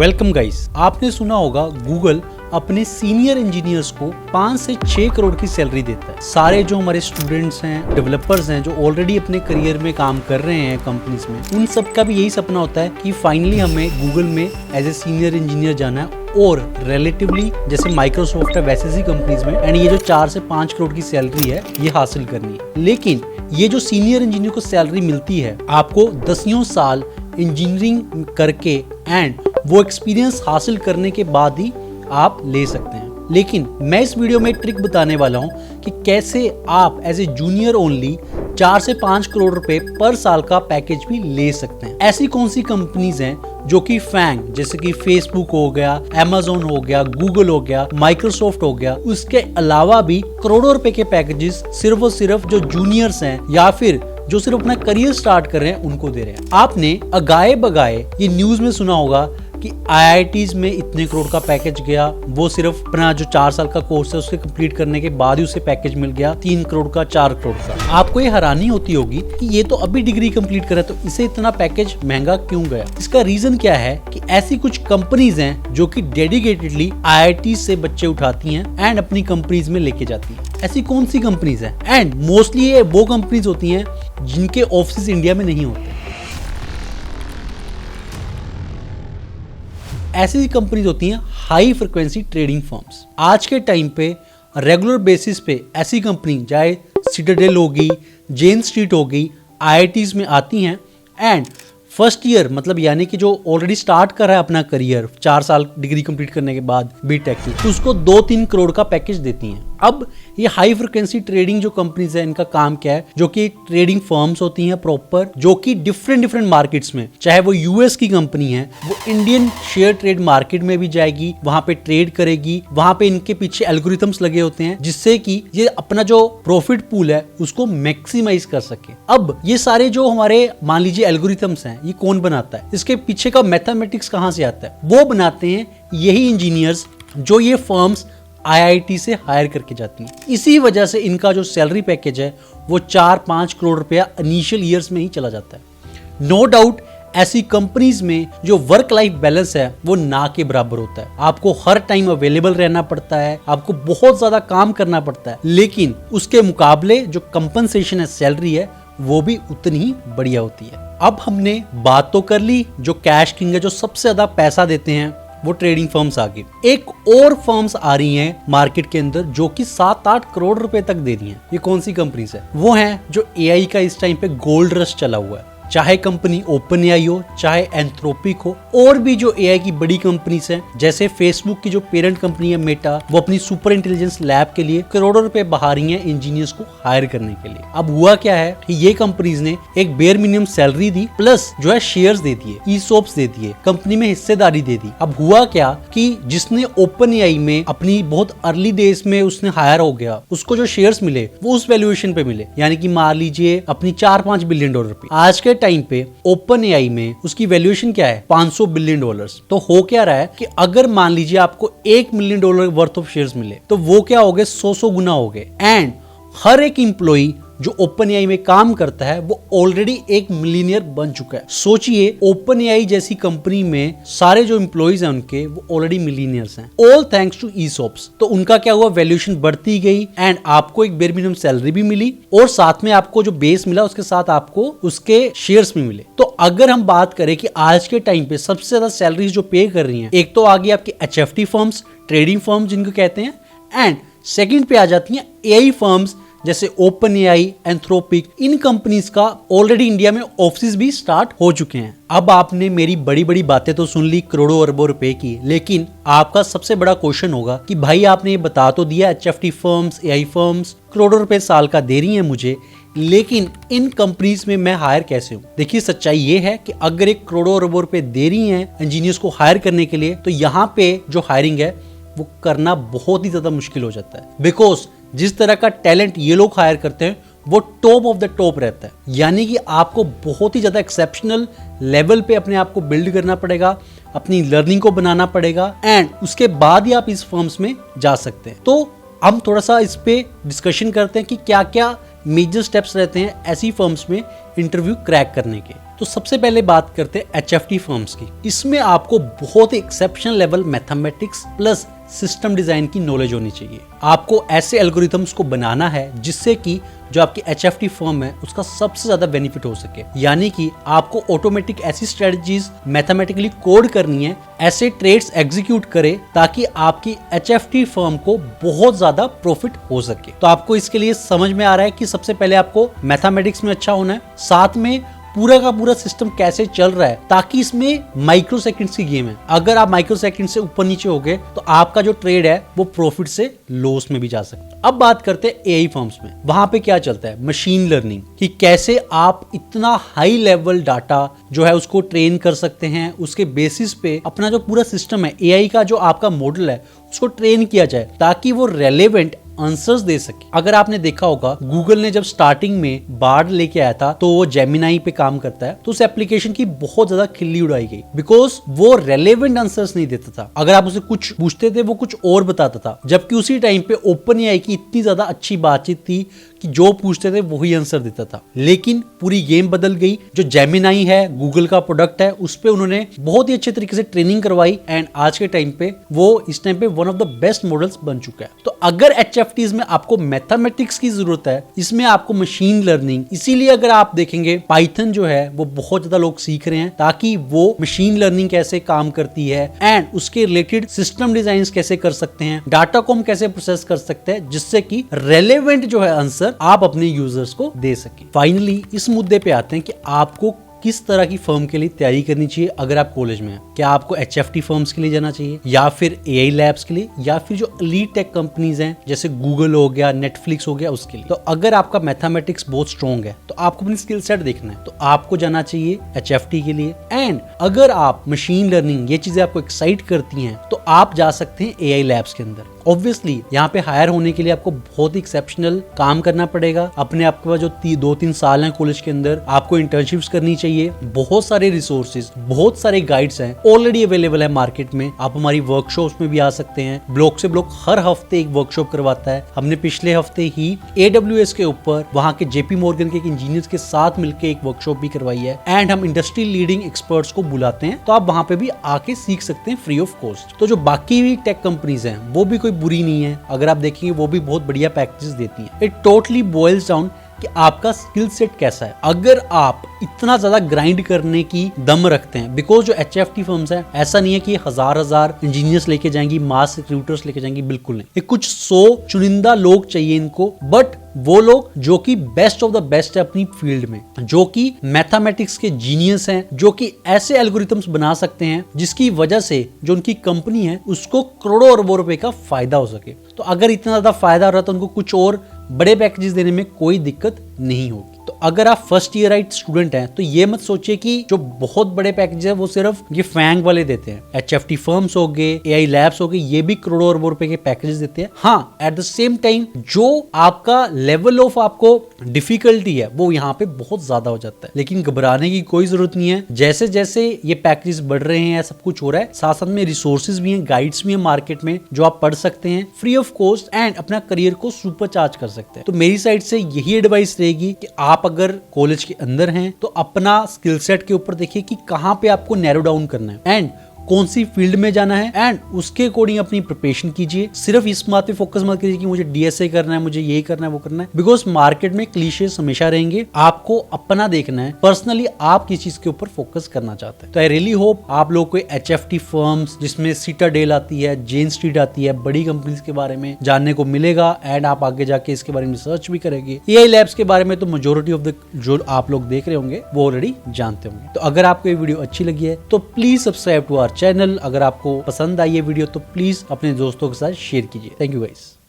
Welcome guys. आपने सुना होगा गूगल अपने सीनियर इंजीनियर्स को 5 से 6 करोड़ की सैलरी देता है। सारे जो हमारे स्टूडेंट्स हैं, डेवलपर्स हैं, जो ऑलरेडी अपने करियर में काम कर रहे हैं कंपनीज में, उन सब का भी यही सपना होता है कि फाइनली हमें गूगल में एज ए सीनियर इंजीनियर जाना है और रिलेटिवली जैसे माइक्रोसॉफ्ट है वैसे ही कंपनीज में एंड ये जो 4 से 5 करोड़ की सैलरी है ये हासिल करनी है। लेकिन ये जो सीनियर इंजीनियर को सैलरी मिलती है आपको 10 साल इंजीनियरिंग करके एंड वो एक्सपीरियंस हासिल करने के बाद ही आप ले सकते हैं। लेकिन मैं इस वीडियो में ट्रिक बताने वाला हूं कि कैसे आप एज ए जूनियर ओनली 4 से 5 करोड़ रुपए पर साल का पैकेज भी ले सकते हैं। ऐसी कौन सी कंपनीज हैं जो कि फैंग जैसे कि फेसबुक हो गया, अमेज़न हो गया, गूगल हो गया, माइक्रोसॉफ्ट हो गया, उसके अलावा भी करोड़ों रुपए के पैकेजेस सिर्फ और सिर्फ जो जूनियर्स हैं या फिर जो सिर्फ अपना करियर स्टार्ट कर रहे हैं उनको दे रहे हैं। आपने अगाए बगाए ये न्यूज में सुना होगा कि आईआईटीज में इतने करोड़ का पैकेज गया, वो सिर्फ अपना जो 4 साल का कोर्स है उसके कंप्लीट करने के बाद ही उसे पैकेज मिल गया 3 करोड़ का, 4 करोड़ का। आपको ये हैरानी होती होगी कि ये तो अभी डिग्री कंप्लीट कर रहा है तो इसे इतना पैकेज महंगा क्यों गया। इसका रीजन क्या है कि ऐसी कुछ कंपनीज हैं जो कि डेडिकेटेडली आईआईटी से बच्चे उठाती हैं एंड अपनी कंपनीज में लेके जाती हैं। ऐसी कौन सी कंपनीज हैं? एंड मोस्टली ये वो कंपनीज होती हैं जिनके ऑफिस इंडिया में नहीं होते। ऐसी कंपनीज होती हैं हाई फ्रिक्वेंसी ट्रेडिंग फर्म्स। आज के टाइम पे रेगुलर बेसिस पे ऐसी कंपनी चाहे सिटाडेल होगी, जेन स्ट्रीट होगी, आईआईटीज में आती हैं एंड फर्स्ट ईयर मतलब यानी कि जो ऑलरेडी स्टार्ट कर रहा है अपना करियर 4 साल डिग्री कंप्लीट करने के बाद बीटेक की, तो उसको 2-3 करोड़ का पैकेज देती हैं। अब ये हाई फ्रिक्वेंसी ट्रेडिंग जो कंपनीज है इनका काम क्या है, जो कि ट्रेडिंग फर्म्स होती हैं प्रॉपर, जो कि डिफरेंट मार्केट्स में, चाहे वो यूएस की कंपनी है, वो इंडियन शेयर ट्रेड मार्केट में भी जाएगी, वहां पे ट्रेड करेगी, वहां पे इनके पीछे एल्गोरिथम्स लगे होते हैं जिससे कि ये अपना जो प्रॉफिट पूल है उसको मैक्सिमाइज कर सके। अब ये सारे जो हमारे मान लीजिए एल्गोरिथम्स हैं ये कौन बनाता है, इसके पीछे का मैथमेटिक्स कहां से आता है? वो बनाते हैं यही इंजीनियर्स जो ये फर्म्स आईआईटी से हायर करके जाती हैं। इसी वजह से इनका जो सैलरी पैकेज है वो 4-5 करोड़ रुपया इनिशियल ईयर्स में ही चला जाता है। नो डाउट ऐसी कंपनीज में जो वर्क लाइफ बैलेंस है वो ना के बराबर होता है। आपको हर टाइम अवेलेबल रहना पड़ता है, आपको बहुत ज्यादा काम करना पड़ता है, लेकिन उसके मुकाबले जो कंपनसेशन है, सैलरी है, वो भी उतनी ही बढ़िया होती है। अब हमने बात तो कर ली जो कैश किंग है, जो सबसे ज्यादा पैसा देते हैं, वो ट्रेडिंग फर्म्स आ गई। एक और फर्म्स आ रही हैं मार्केट के अंदर जो कि 7-8 करोड़ रुपए तक दे रही हैं। ये कौन सी कंपनीज है? वो हैं जो एआई का इस टाइम पे गोल्ड रश चला हुआ है। चाहे कंपनी ओपन एआई हो, चाहे एंथ्रोपिक हो, और भी जो एआई की बड़ी कंपनीज हैं जैसे फेसबुक की जो पेरेंट कंपनी है मेटा, वो अपनी सुपर इंटेलिजेंस लैब के लिए करोड़ों रुपए बहा रही हैं इंजीनियर्स को हायर करने के लिए। अब हुआ क्या है कि ये कंपनीज ने एक बेयर मिनिमम सैलरी दी प्लस जो है शेयर्स दे दिए, ईसॉप्स दे दिए, कंपनी में हिस्सेदारी दे दी। अब हुआ क्या कि जिसने ओपन एआई में अपनी बहुत अर्ली डेज में उसने हायर हो गया, उसको जो शेयर्स मिले वो उस वैल्यूएशन पे मिले, यानी कि मान लीजिए अपनी $4-5 बिलियन। आज के टाइम पे ओपन एआई में उसकी वैल्यूएशन क्या है? $500 बिलियन। तो हो क्या रहा है कि अगर मान लीजिए आपको $1 मिलियन वर्थ ऑफ शेयर्स मिले तो वो क्या हो गए? 100 गुना हो गए। एंड हर एक एम्प्लॉई जो ओपन एआई में काम करता है वो ऑलरेडी एक मिलियनियर बन चुका है। सोचिए ओपन एआई जैसी कंपनी में सारे जो एम्प्लॉइज हैं उनके वो ऑलरेडी मिलियनियर्स हैं, ऑल थैंक्स टू ईसॉप्स। तो उनका क्या हुआ? वैल्यूएशन बढ़ती गई एंड आपको एक बेयर मिनिमम सैलरी भी मिली और साथ में आपको जो बेस मिला उसके साथ आपको उसके शेयर्स भी मिले। तो अगर हम बात करें कि आज के टाइम पे सबसे ज्यादा सैलरीज जो पे कर रही हैं, एक तो आ गई आपकी एचएफटी फर्म्स, ट्रेडिंग फर्म्स जिनको कहते हैं, एंड सेकंड पे आ जाती हैं एआई फर्म्स जैसे ओपन एआई, एंथ्रोपिक। इन कंपनीज का ऑलरेडी इंडिया में ऑफिस भी स्टार्ट हो चुके हैं। अब आपने मेरी बड़ी बड़ी बातें तो सुन ली करोड़ों अरबों रुपए की, लेकिन आपका सबसे बड़ा क्वेश्चन होगा कि भाई आपने ये बता तो दिया एचएफटी फर्म्स, एआई फर्म्स करोड़ों रुपए साल का दे रही हैं मुझे, लेकिन इन कंपनीज में मैं हायर कैसे हूँ? देखिए सच्चाई ये है कि अगर एक करोड़ों अरबों रुपए दे रही हैं इंजीनियर्स को हायर करने के लिए, तो यहाँ पे जो हायरिंग है वो करना बहुत ही ज्यादा मुश्किल हो जाता है। बिकॉज जिस तरह का टैलेंट ये लोग हायर करते हैं वो टॉप ऑफ द टॉप रहता है, यानी कि आपको बहुत ही ज्यादा एक्सेप्शनल लेवल पे अपने आप को बिल्ड करना पड़ेगा, अपनी लर्निंग को बनाना पड़ेगा एंड उसके बाद ही आप इस फर्म्स में जा सकते हैं। तो हम थोड़ा सा इस पे डिस्कशन करते हैं कि क्या क्या मेजर स्टेप्स रहते हैं ऐसी फर्म्स में इंटरव्यू क्रैक करने के। तो सबसे पहले बात करते हैं HFT फर्म्स की। इसमें आपको बहुत ही exceptional level mathematics plus system design की नॉलेज होनी चाहिए। आपको ऐसे एल्गोरिथम्स को बनाना है जिससे कि जो आपकी HFT फर्म है उसका सबसे ज्यादा बेनिफिट हो सके, यानी कि आपको ऑटोमेटिक ऐसी स्ट्रेटजीज मैथमेटिकली कोड करनी है, ऐसे ट्रेड्स एग्जीक्यूट करे ताकि आपकी HFT फर्म को बहुत ज्यादा प्रॉफिट हो सके। तो आपको इसके लिए समझ में आ रहा है कि सबसे पहले आपको मैथमेटिक्स में अच्छा होना है, साथ में पूरा का पूरा सिस्टम कैसे चल रहा है, ताकि इसमें माइक्रो सेकंड्स की गेम है। अगर आप माइक्रो सेकंड से ऊपर नीचे हो गए तो आपका जो ट्रेड है वो प्रॉफिट से लॉस में भी जा सकता है। अब बात करते हैं एआई फर्म्स में। वहां पे क्या चलता है, मशीन लर्निंग, कि कैसे आप इतना हाई लेवल डाटा जो है उसको ट्रेन कर सकते हैं, उसके बेसिस पे अपना जो पूरा सिस्टम है एआई का जो आपका मॉडल है उसको ट्रेन किया जाए ताकि वो रेलेवेंट आंसर्स दे सके। अगर आपने देखा होगा गूगल ने जब स्टार्टिंग में बार्ड लेके आया था तो वो जेमिनाई पे काम करता है, तो उस एप्लीकेशन की बहुत ज्यादा खिल्ली उड़ाई गई बिकॉज वो रेलेवेंट आंसर्स नहीं देता था। अगर आप उसे कुछ पूछते थे वो कुछ और बताता था, जबकि उसी टाइम पे ओपन एआई की इतनी ज्यादा अच्छी बातचीत थी कि जो पूछते थे वही आंसर देता था। लेकिन पूरी गेम बदल गई। जो जेमिनाई है गूगल का प्रोडक्ट है, उस पे उन्होंने बहुत ही अच्छे तरीके से ट्रेनिंग करवाई एंड आज के टाइम पे वो इस टाइम पे one of the best models बन चुका है। तो अगर HFTs में आपको मैथमेटिक्स की जरूरत है, इसमें आपको मशीन लर्निंग, इसीलिए अगर आप देखेंगे पाइथन जो है वो बहुत ज्यादा लोग सीख रहे हैं ताकि वो मशीन लर्निंग कैसे काम करती है एंड उसके रिलेटेड सिस्टम डिजाइन कैसे कर सकते हैं, डाटा को हम कैसे प्रोसेस कर सकते हैं जिससे कि रेलेवेंट जो है आंसर आप अपने यूजर्स को दे सके। फाइनली इस मुद्दे पे आते हैं कि आपको किस तरह की फर्म के लिए तैयारी करनी चाहिए अगर आप कॉलेज में हैं। क्या आपको HFT फर्म्स के लिए जाना चाहिए या फिर AI लैब्स के लिए या फिर जो एलीट टेक कंपनीज हैं जैसे गूगल हो गया, नेटफ्लिक्स हो गया, उसके लिए। तो अगर आपका मैथमेटिक्स बहुत स्ट्रॉन्ग है तो आपको अपनी स्किल सेट देखना है, तो आपको जाना चाहिए HFT के लिए। एंड अगर आप मशीन लर्निंग ये चीजें आपको एक्साइट करती हैं तो आप जा सकते हैं AI लैब्स के अंदर। ऑब्वियसली यहाँ पे हायर होने के लिए आपको बहुत ही एक्सेप्शनल काम करना पड़ेगा। अपने आपके पास जो 2-3 साल हैं कॉलेज के अंदर, आपको इंटर्नशिप्स करनी चाहिए। बहुत सारे रिसोर्सेज, बहुत सारे गाइड्स हैं ऑलरेडी अवेलेबल है मार्केट में। आप हमारी वर्कशॉप्स में भी आ सकते हैं। ब्लॉक से ब्लॉक हर हफ्ते एक वर्कशॉप करवाता है। हमने पिछले हफ्ते ही AWS के ऊपर वहाँ के JP Morgan के इंजीनियर्स के साथ मिलकर एक वर्कशॉप भी करवाई है एंड हम इंडस्ट्री लीडिंग एक्सपर्ट्स को बुलाते हैं, तो आप वहाँ पे भी आके सीख सकते हैं फ्री ऑफ कॉस्ट। तो जो बाकी भी टेक कंपनीज हैं वो भी बुरी नहीं है, अगर आप देखेंगे वो भी बहुत बढ़िया पैकेजेस देती हैं। इट टोटली बॉइल्स डाउन कि आपका स्किल सेट कैसा है। अगर आप इतना ज्यादा ग्राइंड करने की दम रखते हैं, बिकॉज जो HFT फर्म्स हैं ऐसा नहीं है कि हजार इंजीनियर्स लेके जाएंगी, मास रिक्रूटर्स लेके जाएंगी, बिल्कुल नहीं। ये कुछ 100 चुनिंदा लोग चाहिए इनको, बट वो लोग जो कि बेस्ट ऑफ द बेस्ट है अपनी फील्ड में, जो कि मैथमेटिक्स के जीनियस हैं, जो कि ऐसे एल्गोरिथम्स बना सकते हैं जिसकी वजह से जो उनकी कंपनी है उसको करोड़ों अरबों रुपए का फायदा हो सके। तो अगर इतना ज्यादा फायदा हो रहा है तो उनको कुछ और बड़े पैकेजेस देने में कोई दिक्कत नहीं होगी। तो अगर आप फर्स्ट ईयर राइट स्टूडेंट हैं तो ये मत सोचिए कि जो बहुत बड़े पैकेज है वो सिर्फ ये फैंग वाले देते हैं। HFT फर्म्स हो गए, AI लैब्स हो गए, ये भी करोड़ों अरबों रुपए के पैकेजेस देते हैं। हाँ, एट द सेम टाइम जो आपका लेवल ऑफ आपको डिफिकल्टी है वो यहाँ पे बहुत ज्यादा हो जाता है, लेकिन घबराने की कोई जरूरत नहीं है। जैसे जैसे ये पैकेजेस बढ़ रहे हैं, सब कुछ हो रहा है, साथ साथ में रिसोर्सेज भी हैं, गाइड्स भी हैं मार्केट में जो आप पढ़ सकते हैं फ्री ऑफ कॉस्ट एंड अपना करियर को सुपर चार्ज कर सकते हैं। तो मेरी साइड से यही एडवाइस रहेगी कि आप अगर कॉलेज के अंदर हैं तो अपना स्किल सेट के ऊपर देखिए कि कहां पे आपको नैरो डाउन करना है एंड कौन सी फील्ड में जाना है एंड उसके अकॉर्डिंग अपनी प्रिपरेशन कीजिए। सिर्फ इस बात पे फोकस मत कीजिए कि मुझे DSA करना है, मुझे ये करना है, वो करना है, बिकॉज मार्केट में क्लीशेस हमेशा रहेंगे। आपको अपना देखना है, पर्सनली आप किस चीज के ऊपर फोकस करना चाहते हैं। तो आई रियली होप आप लोग को HFT फर्म्स जिसमें सीटाडेल आती है, जेन स्ट्रीट आती है, बड़ी कंपनीज के बारे में जानने को मिलेगा एंड आप आगे जाके इसके बारे में रिसर्च भी करेंगे। AI लैब्स के बारे में तो मेजोरिटी ऑफ द जो आप लोग देख रहे होंगे वो ऑलरेडी जानते होंगे। तो अगर आपको ये वीडियो अच्छी लगी है तो please subscribe to our channel. अगर आपको पसंद आई ये वीडियो तो प्लीज अपने दोस्तों के साथ शेयर कीजिए। Thank you guys.